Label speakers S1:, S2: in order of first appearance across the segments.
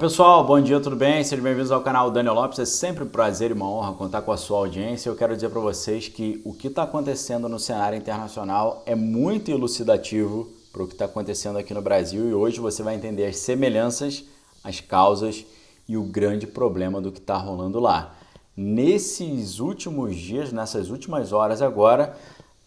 S1: Pessoal, bom dia, tudo bem? Sejam bem-vindos ao canal Daniel Lopes. É sempre um prazer e uma honra contar com a sua audiência. Eu quero dizer para vocês que o que está acontecendo no cenário internacional é muito elucidativo para o que está acontecendo aqui no Brasil e hoje você vai entender as semelhanças, as causas e o grande problema do que está rolando lá. Nesses últimos dias, nessas últimas horas agora,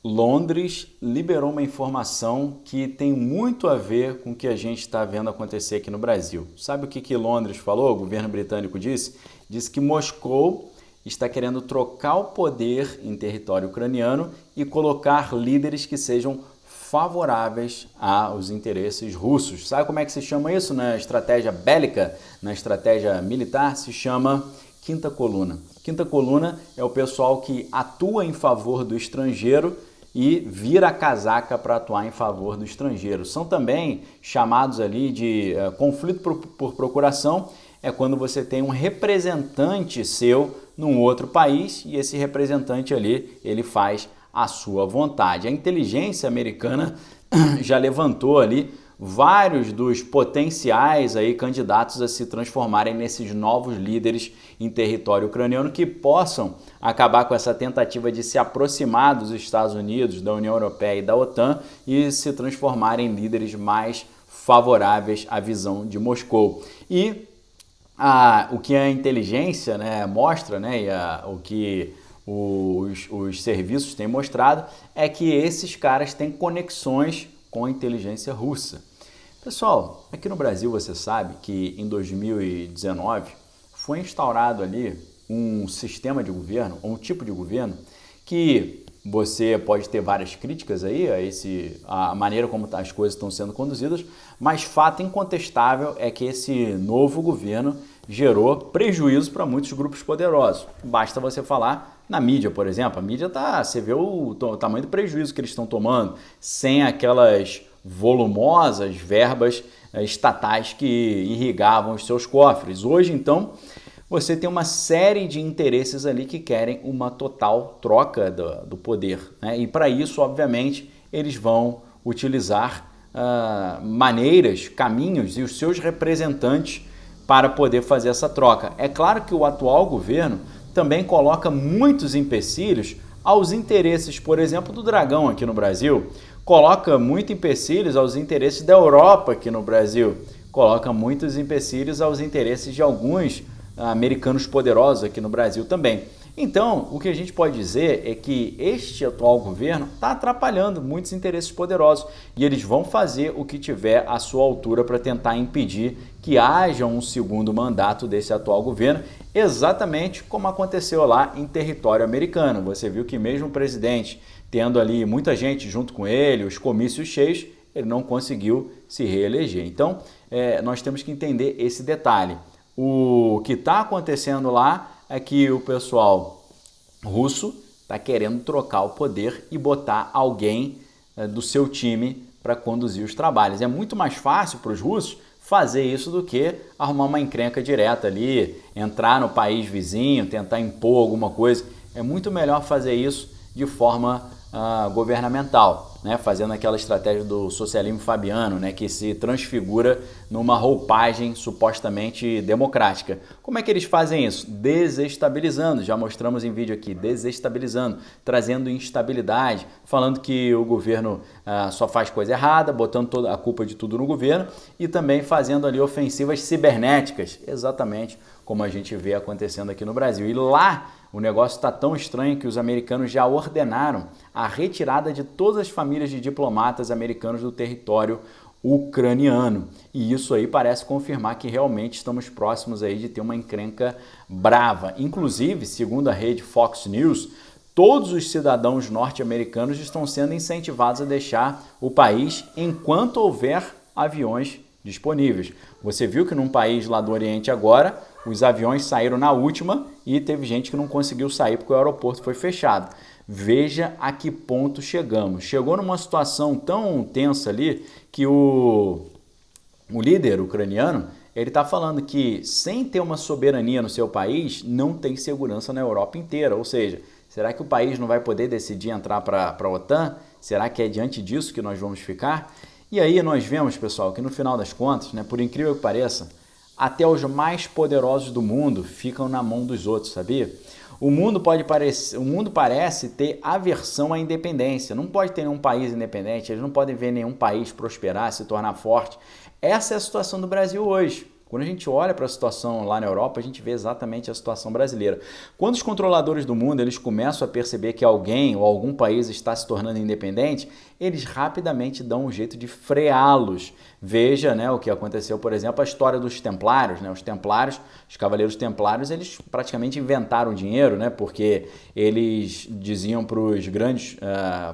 S1: Londres liberou uma informação que tem muito a ver com o que a gente está vendo acontecer aqui no Brasil. Sabe o que Londres falou? O governo britânico disse? Disse que Moscou está querendo trocar o poder em território ucraniano e colocar líderes que sejam favoráveis aos interesses russos. Sabe como é que se chama isso na estratégia bélica, na estratégia militar? Se chama quinta coluna. Quinta coluna é o pessoal que atua em favor do estrangeiro e vira a casaca para atuar em favor do estrangeiro. São também chamados ali de conflito por procuração, é quando você tem um representante seu num outro país e esse representante ali, ele faz a sua vontade. A inteligência americana já levantou ali vários dos potenciais aí candidatos a se transformarem nesses novos líderes em território ucraniano que possam acabar com essa tentativa de se aproximar dos Estados Unidos, da União Europeia e da OTAN e se transformarem em líderes mais favoráveis à visão de Moscou. E o que a inteligência mostra, e o que os serviços têm mostrado é que esses caras têm conexões com a inteligência russa. Pessoal, aqui no Brasil você sabe que em 2019 foi instaurado ali um sistema de governo, um tipo de governo que você pode ter várias críticas aí a maneira como as coisas estão sendo conduzidas, mas fato incontestável é que esse novo governo gerou prejuízo para muitos grupos poderosos. Basta você falar na mídia, por exemplo. A mídia você vê o tamanho do prejuízo que eles estão tomando, sem aquelas volumosas verbas estatais que irrigavam os seus cofres. Hoje, então, você tem uma série de interesses ali que querem uma total troca do poder, E para isso, obviamente, eles vão utilizar maneiras, caminhos e os seus representantes para poder fazer essa troca. É claro que o atual governo também coloca muitos empecilhos aos interesses, por exemplo, do Dragão aqui no Brasil, coloca muitos empecilhos aos interesses da Europa aqui no Brasil, coloca muitos empecilhos aos interesses de alguns americanos poderosos aqui no Brasil também. Então, o que a gente pode dizer é que este atual governo está atrapalhando muitos interesses poderosos e eles vão fazer o que tiver à sua altura para tentar impedir que haja um segundo mandato desse atual governo, exatamente como aconteceu lá em território americano. Você viu que mesmo o presidente tendo ali muita gente junto com ele, os comícios cheios, ele não conseguiu se reeleger. Então, nós temos que entender esse detalhe. O que está acontecendo lá é que o pessoal russo está querendo trocar o poder e botar alguém do seu time para conduzir os trabalhos. É muito mais fácil para os russos fazer isso do que arrumar uma encrenca direta ali, entrar no país vizinho, tentar impor alguma coisa. É muito melhor fazer isso de forma governamental, fazendo aquela estratégia do socialismo fabiano, que se transfigura numa roupagem supostamente democrática. Como é que eles fazem isso? Desestabilizando, já mostramos em vídeo aqui, desestabilizando, trazendo instabilidade, falando que o governo só faz coisa errada, botando toda a culpa de tudo no governo e também fazendo ali ofensivas cibernéticas, exatamente como a gente vê acontecendo aqui no Brasil. E lá o negócio está tão estranho que os americanos já ordenaram a retirada de todas as famílias de diplomatas americanos do território ucraniano. E isso aí parece confirmar que realmente estamos próximos aí de ter uma encrenca brava. Inclusive, segundo a rede Fox News, todos os cidadãos norte-americanos estão sendo incentivados a deixar o país enquanto houver aviões disponíveis. Você viu que num país lá do Oriente agora, os aviões saíram na última e teve gente que não conseguiu sair porque o aeroporto foi fechado. Veja a que ponto chegamos. Chegou numa situação tão tensa ali que o líder ucraniano, ele está falando que sem ter uma soberania no seu país, não tem segurança na Europa inteira. Ou seja, será que o país não vai poder decidir entrar para a OTAN? Será que é diante disso que nós vamos ficar? E aí nós vemos, pessoal, que no final das contas, por incrível que pareça, até os mais poderosos do mundo ficam na mão dos outros, sabia? O mundo parece ter aversão à independência. Não pode ter nenhum país independente, eles não podem ver nenhum país prosperar, se tornar forte. Essa é a situação do Brasil hoje. Quando a gente olha para a situação lá na Europa, a gente vê exatamente a situação brasileira. Quando os controladores do mundo eles começam a perceber que alguém ou algum país está se tornando independente, eles rapidamente dão um jeito de freá-los. Veja, né, o que aconteceu, por exemplo, a história dos Templários. Né? Os Templários, os Cavaleiros Templários, eles praticamente inventaram o dinheiro, né? Porque eles diziam para os grandes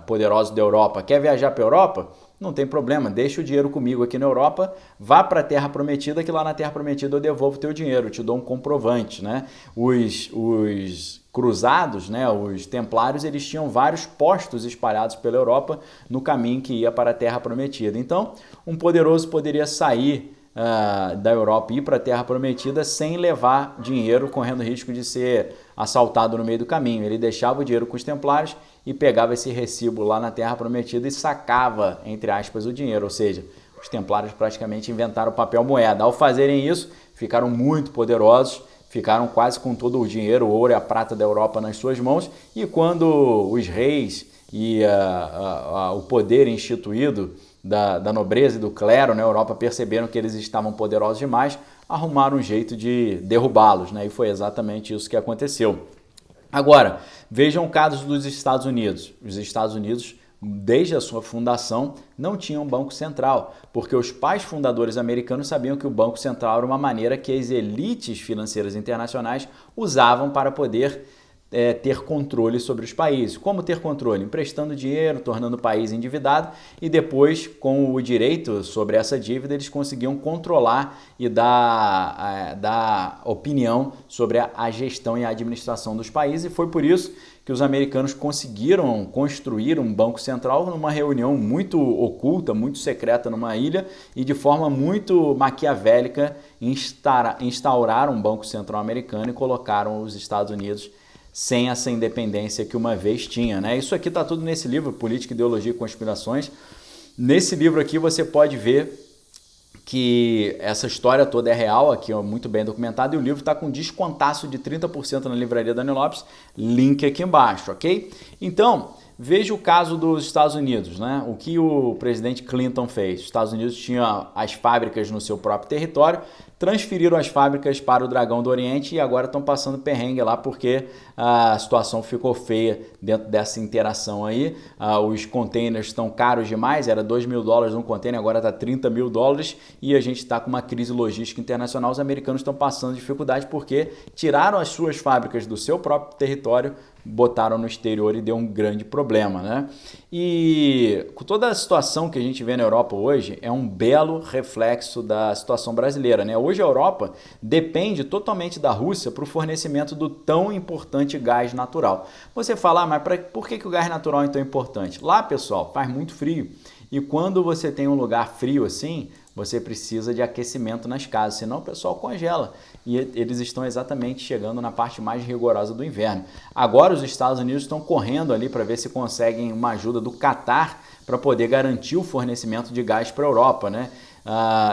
S1: poderosos da Europa, quer viajar para a Europa? Não tem problema, deixa o dinheiro comigo aqui na Europa, vá para a Terra Prometida, que lá na Terra Prometida eu devolvo o teu dinheiro, eu te dou um comprovante, né? Os cruzados, né, os templários, eles tinham vários postos espalhados pela Europa no caminho que ia para a Terra Prometida. Então, um poderoso poderia sair da Europa e ir para a Terra Prometida sem levar dinheiro, correndo risco de ser assaltado no meio do caminho. Ele deixava o dinheiro com os templários e pegava esse recibo lá na Terra Prometida e sacava, entre aspas, o dinheiro. Ou seja, os templários praticamente inventaram o papel moeda. Ao fazerem isso, ficaram muito poderosos, ficaram quase com todo o dinheiro, o ouro e a prata da Europa nas suas mãos. E quando os reis e o poder instituído da nobreza e do clero na Europa perceberam que eles estavam poderosos demais, arrumaram um jeito de derrubá-los, né? E foi exatamente isso que aconteceu. Agora, vejam o caso dos Estados Unidos. Os Estados Unidos, desde a sua fundação, não tinham um banco central, porque os pais fundadores americanos sabiam que o Banco Central era uma maneira que as elites financeiras internacionais usavam para poder ter controle sobre os países. Como ter controle? Emprestando dinheiro, tornando o país endividado e depois, com o direito sobre essa dívida, eles conseguiam controlar e dar opinião sobre a gestão e a administração dos países. E foi por isso que os americanos conseguiram construir um banco central numa reunião muito oculta, muito secreta numa ilha e de forma muito maquiavélica instauraram um banco central americano e colocaram os Estados Unidos sem essa independência que uma vez tinha, né? Isso aqui está tudo nesse livro, Política, Ideologia e Conspirações. Nesse livro aqui você pode ver que essa história toda é real, aqui é muito bem documentado, e o livro está com descontaço de 30% na livraria Dani Lopes, link aqui embaixo, ok? Então, veja o caso dos Estados Unidos, né? O que o presidente Clinton fez. Os Estados Unidos tinham as fábricas no seu próprio território, transferiram as fábricas para o Dragão do Oriente e agora estão passando perrengue lá porque a situação ficou feia dentro dessa interação aí. Os containers estão caros demais, era $2.000 um container, agora está $30.000 e a gente está com uma crise logística internacional. Os americanos estão passando dificuldade porque tiraram as suas fábricas do seu próprio território, botaram no exterior e deu um grande problema, né? E com toda a situação que a gente vê na Europa hoje, é um belo reflexo da situação brasileira, né? Hoje a Europa depende totalmente da Rússia para o fornecimento do tão importante gás natural. Você fala, mas por que o gás natural é tão importante? Lá, pessoal, faz muito frio. E quando você tem um lugar frio assim, você precisa de aquecimento nas casas, senão o pessoal congela. E eles estão exatamente chegando na parte mais rigorosa do inverno. Agora os Estados Unidos estão correndo ali para ver se conseguem uma ajuda do Catar para poder garantir o fornecimento de gás para a Europa, né?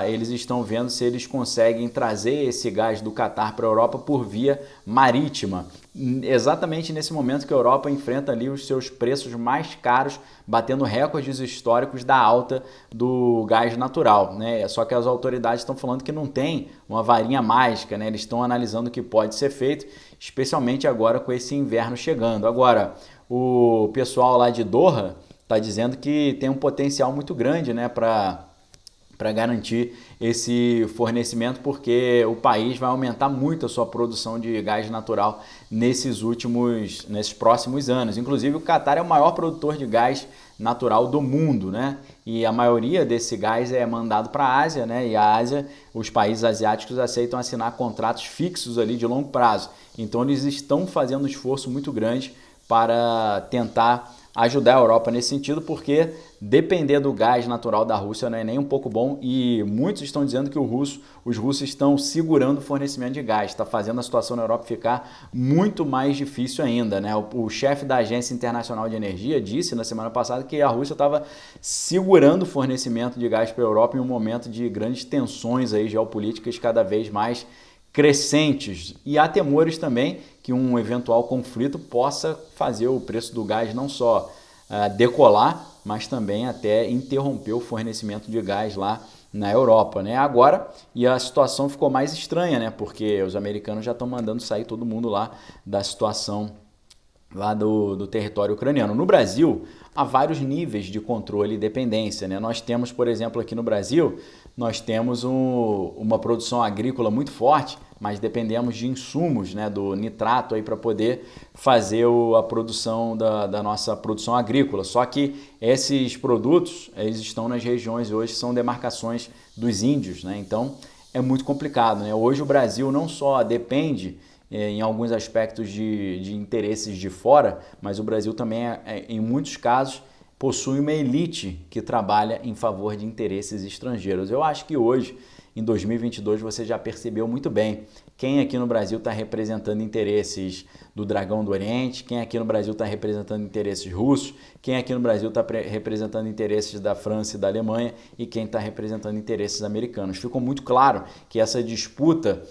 S1: Eles estão vendo se eles conseguem trazer esse gás do Catar para a Europa por via marítima. Exatamente nesse momento que a Europa enfrenta ali os seus preços mais caros, batendo recordes históricos da alta do gás natural, né? Só que as autoridades estão falando que não tem uma varinha mágica, né? Eles estão analisando o que pode ser feito, especialmente agora com esse inverno chegando. Agora, o pessoal lá de Doha está dizendo que tem um potencial muito grande, né, para garantir esse fornecimento, porque o país vai aumentar muito a sua produção de gás natural nesses próximos anos. Inclusive, o Catar é o maior produtor de gás natural do mundo, né? E a maioria desse gás é mandado para a Ásia, né? E a Ásia, os países asiáticos aceitam assinar contratos fixos ali de longo prazo. Então, eles estão fazendo um esforço muito grande para tentar ajudar a Europa nesse sentido, porque depender do gás natural da Rússia não é nem um pouco bom e muitos estão dizendo que os russos estão segurando o fornecimento de gás, está fazendo a situação na Europa ficar muito mais difícil ainda, né? O chefe da Agência Internacional de Energia disse na semana passada que a Rússia estava segurando o fornecimento de gás para a Europa em um momento de grandes tensões aí geopolíticas cada vez mais crescentes, e há temores também que um eventual conflito possa fazer o preço do gás não só decolar, mas também até interromper o fornecimento de gás lá na Europa, né? Agora, e a situação ficou mais estranha, né? Porque os americanos já estão mandando sair todo mundo lá da situação lá do território ucraniano. No Brasil, há vários níveis de controle e dependência, né? Nós temos, por exemplo, aqui no Brasil, nós temos uma produção agrícola muito forte, mas dependemos de insumos, né, do nitrato aí para poder fazer a produção da nossa produção agrícola. Só que esses produtos, eles estão nas regiões hoje, são demarcações dos índios, né? Então é muito complicado, né? Hoje o Brasil não só depende em alguns aspectos de interesses de fora, mas o Brasil também, em muitos casos, possui uma elite que trabalha em favor de interesses estrangeiros. Eu acho que hoje, em 2022, você já percebeu muito bem quem aqui no Brasil está representando interesses do Dragão do Oriente, quem aqui no Brasil está representando interesses russos, quem aqui no Brasil está representando interesses da França e da Alemanha e quem está representando interesses americanos. Ficou muito claro que essa disputa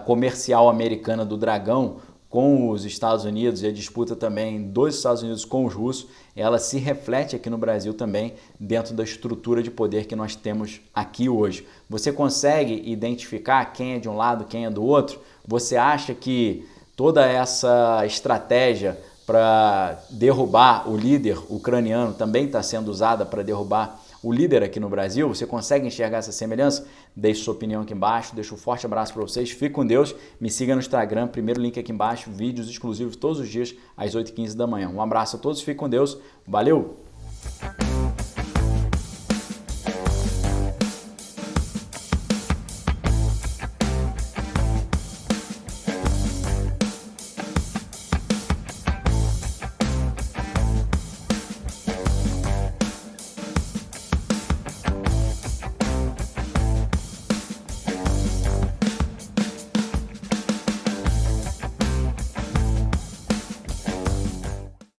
S1: comercial americana do Dragão com os Estados Unidos e a disputa também dos Estados Unidos com os russos, ela se reflete aqui no Brasil também dentro da estrutura de poder que nós temos aqui hoje. Você consegue identificar quem é de um lado, quem é do outro? Você acha que toda essa estratégia para derrubar o líder ucraniano também está sendo usada para derrubar o líder aqui no Brasil? Você consegue enxergar essa semelhança? Deixe sua opinião aqui embaixo, deixo um forte abraço para vocês, fique com Deus, me siga no Instagram, primeiro link aqui embaixo, vídeos exclusivos todos os dias às 8h15 da manhã. Um abraço a todos, fique com Deus, valeu!